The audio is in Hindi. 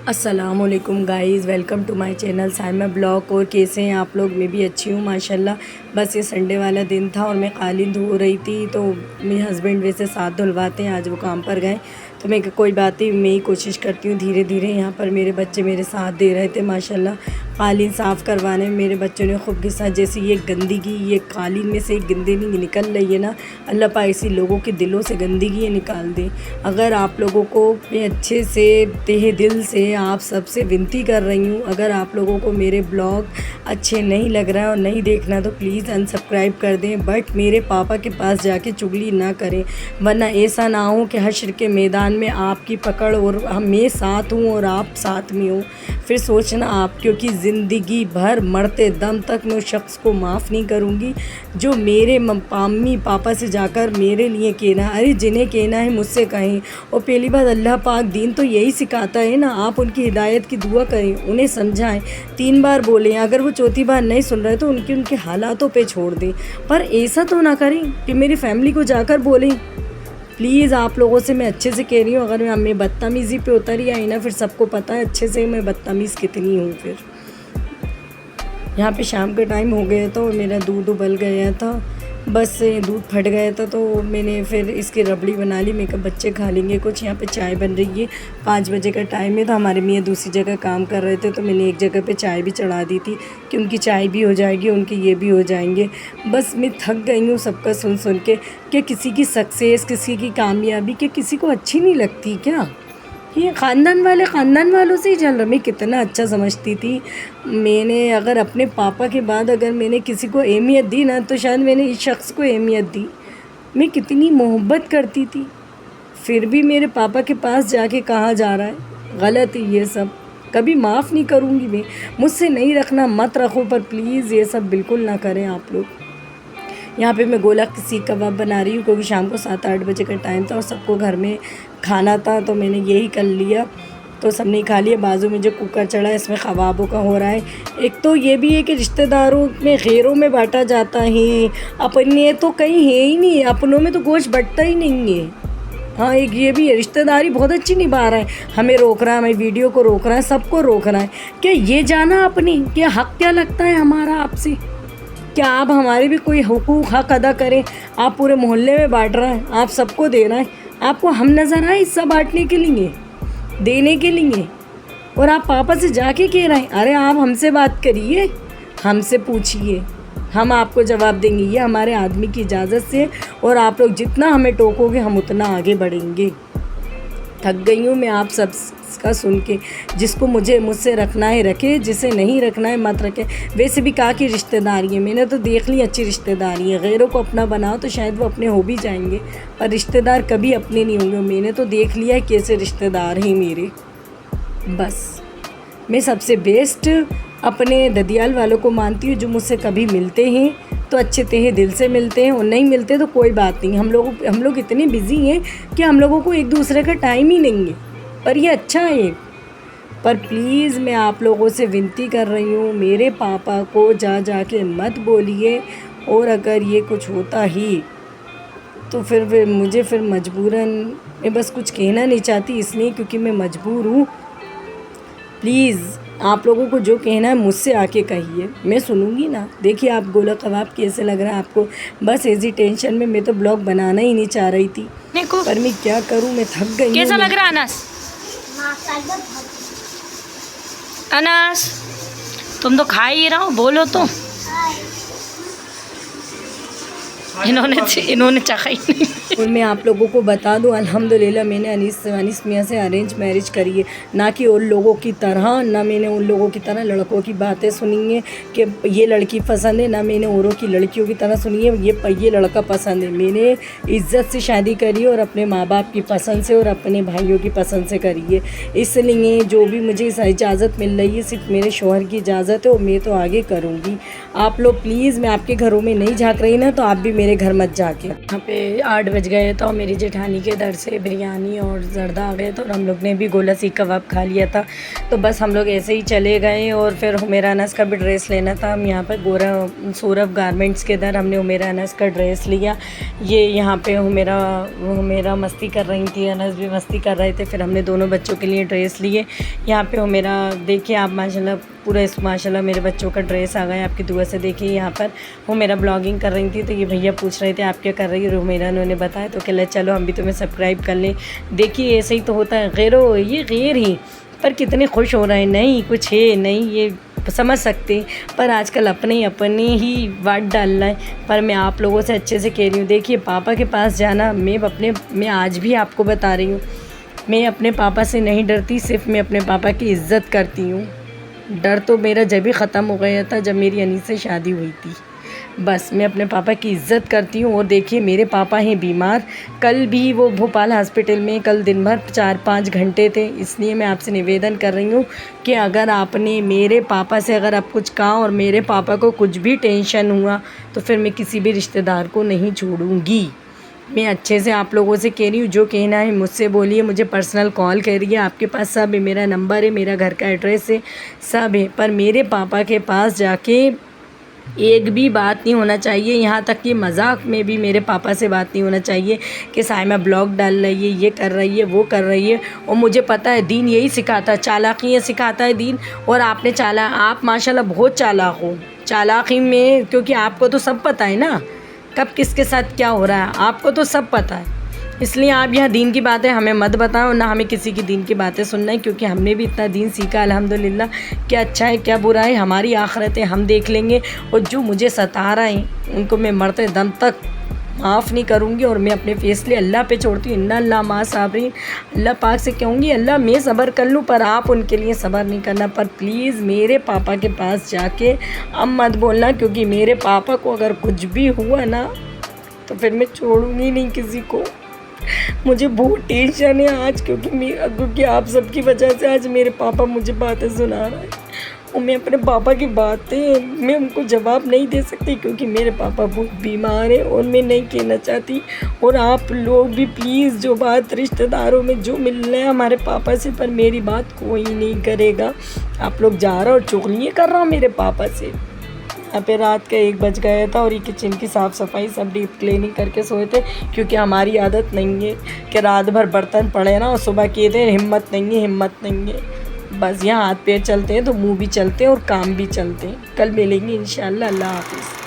अस्सलामुअलैकुम guys, welcome to my channel Saima blog. और कैसे हैं आप लोग? मैं भी अच्छी हूँ माशाल्लाह। बस ये संडे वाला दिन था और मैं कालीन धो रही थी, तो मेरे हस्बैंड वैसे साथ धुलवाते हैं, आज वो काम पर गए, तो मैं कोई बात नहीं, मैं ही कोशिश करती हूँ धीरे धीरे। यहाँ पर मेरे बच्चे मेरे साथ दे रहे थे माशाल्लाह। कालीन साफ़ करवाने में मेरे बच्चों ने खूब घिसा। जैसे ये गंदगी, ये कालीन में से गंदगी निकल रही है ना, अल्लाह पाक ऐसी लोगों के दिलों से गंदगी ये निकाल दे। अगर आप लोगों को मैं अच्छे से तहे दिल से आप सबसे विनती कर रही हूँ, अगर आप लोगों को मेरे ब्लॉग अच्छे नहीं लग रहा है और नहीं देखना तो प्लीज़ अनसब्सक्राइब कर दें, बट मेरे पापा के पास जाके चुगली ना करें, वरना ऐसा ना हो कि हश्र के मैदान में आपकी पकड़ और मैं साथ हूँ और आप साथ में हो, फिर सोचना आप, क्योंकि ज़िंदगी भर मरते दम तक मैं उस शख्स को माफ़ नहीं करूँगी जो मेरे मम्मी पापा से जाकर मेरे लिए कहना। अरे जिन्हें कहना है मुझसे कहें। और पहली बात, अल्लाह पाक दीन तो यही सिखाता है ना, आप उनकी हिदायत की दुआ करें, उन्हें समझाएं, 3 बार बोलें, अगर वो चौथी बार नहीं सुन रहे तो उनके हालातों पे छोड़ दें, पर ऐसा तो ना करें कि मेरी फैमिली को जाकर बोलें। प्लीज़ आप लोगों से मैं अच्छे से कह रही हूँ, अगर मैं बदतमीज़ी पे उतरी आई ना, फिर सबको पता है अच्छे से मैं बदतमीज़ कितनी हूँ। फिर यहाँ पे शाम का टाइम हो गया था और मेरा दूध उबल गया था, बस दूध फट गया था, तो मैंने फिर इसकी रबड़ी बना ली। मैं कहा बच्चे खा लेंगे कुछ। यहाँ पे चाय बन रही है, 5 बजे का टाइम है, तो हमारे मियाँ दूसरी जगह काम कर रहे थे, तो मैंने एक जगह पे चाय भी चढ़ा दी थी कि उनकी चाय भी हो जाएगी, उनके ये भी हो जाएंगे। बस मैं थक गई हूँ सबका सुन सुन के कि किसी की सक्सेस, किसी की कामयाबी कि किसी को अच्छी नहीं लगती क्या? ये ख़ानदान वालों से ही चल रहा। मैं कितना अच्छा समझती थी, मैंने अगर अपने पापा के बाद अगर मैंने किसी को अहमियत दी ना, तो शायद मैंने इस शख्स को अहमियत दी। मैं कितनी मोहब्बत करती थी, फिर भी मेरे पापा के पास जाके कहा जा रहा है गलत है ये सब। कभी माफ़ नहीं करूँगी मैं, मुझसे नहीं रखना मत रखो, पर प्लीज़ ये सब बिल्कुल ना करें आप लोग। यहाँ पे मैं गोला की सीख कबाब बना रही हूँ, क्योंकि शाम को 7-8 बजे का टाइम था और सबको घर में खाना था, तो मैंने यही कर लिया, तो सबने खा लिया। बाजू में जो कुकर चढ़ा है इसमें कबाबों का हो रहा है। एक तो ये भी है कि रिश्तेदारों में गैरों में बांटा जाता है, अपने तो कहीं है ही नहीं, अपनों में तो गोश्त बटता ही नहीं है। हाँ, एक ये भी है, रिश्तेदारी बहुत अच्छी निभा रहा है, हमें रोक रहा है, हमें वीडियो को रोक रहा है, सबको रोक रहा है। क्या ये जाना अपनी, क्या हक़ क्या लगता है हमारा आपसे? क्या आप हमारे भी कोई हुकूक हक़ अदा करें? आप पूरे मोहल्ले में बांट रहे हैं, आप सबको दे रहे हैं, आपको हम नज़र आए हिस्सा बांटने के लिए, देने के लिए, और आप पापा से जाके कह रहे हैं? अरे आप हमसे बात करिए, हमसे पूछिए, हम आपको जवाब देंगे। ये हमारे आदमी की इजाज़त से, और आप लोग जितना हमें टोकोगे हम उतना आगे बढ़ेंगे। थक गई हूँ मैं आप सब का सुन के। जिसको मुझसे रखना है रखे, जिसे नहीं रखना है मत रखे। वैसे भी कहा कि रिश्तेदारी है, मैंने तो देख ली अच्छी रिश्तेदारी है। गैरों को अपना बनाओ तो शायद वो अपने हो भी जाएंगे, पर रिश्तेदार कभी अपने नहीं होंगे। मैंने तो देख लिया है कैसे रिश्तेदार हैं मेरे। बस मैं सबसे बेस्ट अपने ददियाल वालों को मानती हूँ, जो मुझसे कभी मिलते हैं तो अच्छे तहे दिल से मिलते हैं, और नहीं मिलते तो कोई बात नहीं। हम लोग इतने बिज़ी हैं कि हम लोगों को एक दूसरे का टाइम ही नहीं है, पर ये अच्छा है। पर प्लीज़ मैं आप लोगों से विनती कर रही हूँ, मेरे पापा को जा के मत बोलिए, और अगर ये कुछ होता ही तो फिर मुझे मजबूरन, मैं बस कुछ कहना नहीं चाहती इसलिए क्योंकि मैं मजबूर हूँ। प्लीज़ आप लोगों को जो कहना है मुझसे आके कहिए, मैं सुनूंगी ना। देखिए आप गोला कबाब कैसे लग रहा है आपको? बस ऐसी टेंशन में मैं तो ब्लॉग बनाना ही नहीं चाह रही थी, पर मैं क्या करूं, मैं थक गई। कैसा लग रहा है अनस? अनस तुम तो खा ही रहो, बोलो तो। इन्होंने चखा ही नहीं। और मैं आप लोगों को बता दूं, अल्हम्दुलिल्लाह मैंने अनीस मियाँ से अरेंज मैरिज करी है, ना कि उन लोगों की तरह, ना मैंने उन लोगों की तरह लड़कों की बातें सुनी है कि ये लड़की पसंद है, ना मैंने औरों की लड़कियों की तरह सुनी है ये लड़का पसंद है। मैंने इज़्ज़त से शादी करी है, और अपने माँ बाप की पसंद से और अपने भाइयों की पसंद से करी है। इसलिए जो भी मुझे इजाज़त मिल रही है सिर्फ मेरे शौहर की इजाज़त है, और मैं तो आगे करूँगी। आप लोग प्लीज़, मैं आपके घरों में नहीं झाँक रही ना, तो आप भी मेरे घर मत जाके। यहाँ पे 8 बज गए तो मेरी जेठानी के दर से बिरयानी और जर्दा आ गए, तो हम लोग ने भी गोला सीख कबाब खा लिया था। तो बस हम लोग ऐसे ही चले गए और फिर हुमेरा अनस का भी ड्रेस लेना था। हम यहाँ पर सौरभ गारमेंट्स के दर हमने हुमेरा अनस का ड्रेस लिया। ये यहाँ पे हुमेरा मस्ती कर रही थी, अनस भी मस्ती कर रहे थे। फिर हमने दोनों बच्चों के लिए ड्रेस लिए। यहाँ पे हुमेरा देखिए आप माशाल्लाह पूरा माशाल्लाह मेरे बच्चों का ड्रेस आ गया, आपकी दुआ से। देखिए यहाँ पर हुमेरा ब्लॉगिंग कर रही थी, तो ये भैया पूछ रहे थे आप क्या कर रही हो। हुमेरा ने उन्हें बताया तो कहला चलो हम भी तुम्हें सब्सक्राइब कर लें। देखिए ऐसे ही तो होता है, गैरो ये गैर ही पर कितने खुश हो रहे हैं। नहीं कुछ है नहीं, ये समझ सकते, पर आजकल अपने ही वाट डाल रहा है। पर मैं आप लोगों से अच्छे से कह रही हूँ, देखिए पापा के पास जाना, मैं आज भी आपको बता रही हूँ, मैं अपने पापा से नहीं डरती, सिर्फ मैं अपने पापा की इज़्ज़त करती हूँ। डर तो मेरा जब ही ख़त्म हो गया था जब मेरी अनीस से शादी हुई थी। बस मैं अपने पापा की इज़्ज़त करती हूँ। और देखिए मेरे पापा हैं बीमार, कल भी वो भोपाल हॉस्पिटल में, कल दिन भर 4-5 घंटे थे। इसलिए मैं आपसे निवेदन कर रही हूँ कि अगर आपने मेरे पापा से अगर आप कुछ कहा और मेरे पापा को कुछ भी टेंशन हुआ तो फिर मैं किसी भी रिश्तेदार को नहीं छोड़ूंगी। मैं अच्छे से आप लोगों से कह रही हूँ, जो कहना है मुझसे बोलिए, मुझे पर्सनल कॉल करिए, आपके पास सब है, मेरा नंबर है, मेरा घर का एड्रेस है, सब है। पर मेरे पापा के पास जाके एक भी बात नहीं होना चाहिए, यहाँ तक कि मजाक में भी मेरे पापा से बात नहीं होना चाहिए कि साइमा ब्लॉग डाल रही है, ये कर रही है, वो कर रही है। और मुझे पता है दीन यही सिखाता है, चालाकियाँ सिखाता है दीन। और आप माशाल्लाह बहुत चालाक हो चालाकी में, क्योंकि आपको तो सब पता है ना कब किसके साथ क्या हो रहा है, आपको तो सब पता है। इसलिए आप यहाँ दीन की बातें हमें मत बताओ, ना हमें किसी की दीन की बातें सुनना है, क्योंकि हमने भी इतना दीन सीखा अल्हम्दुलिल्लाह। क्या अच्छा है क्या बुरा है हमारी आखिरत है, हम देख लेंगे। और जो मुझे सता रहा है उनको मैं मरते दम तक माफ़ नहीं करूँगी। और मैं अपने फैसले अल्लाह पे छोड़ती हूँ, इन्ना अल्लाह मा साबरीन। अल्लाह पाक से कहूँगी अल्लाह मैं सब्र कर लूँ, पर आप उनके लिए सब्र नहीं करना। पर प्लीज़ मेरे पापा के पास जाके अब मत बोलना, क्योंकि मेरे पापा को अगर कुछ भी हुआ ना तो फिर मैं छोड़ूंगी नहीं किसी को। मुझे बहुत टेंशन है आज, क्योंकि आप सबकी वजह से आज मेरे पापा मुझे बातें सुना रहे हैं। और मैं अपने पापा की बातें मैं उनको जवाब नहीं दे सकती, क्योंकि मेरे पापा बहुत बीमार हैं और मैं नहीं कहना चाहती। और आप लोग भी प्लीज़, जो बात रिश्तेदारों में जो मिल रहा है हमारे पापा से, पर मेरी बात कोई नहीं करेगा। आप लोग जा रहा और चुगलियाँ कर रहा मेरे पापा से। यहाँ पे रात का 1 बज गया था और ये किचन की साफ़ सफाई सब डीप क्लीनिंग करके सोए थे, क्योंकि हमारी आदत नहीं है कि रात भर बर्तन पड़े ना और सुबह किए थे। हिम्मत नहीं है। बस यहाँ हाथ पैर चलते हैं तो मुंह भी चलते हैं और काम भी चलते हैं। कल मिलेंगे इंशाल्लाह। अल्लाह हाफिज़।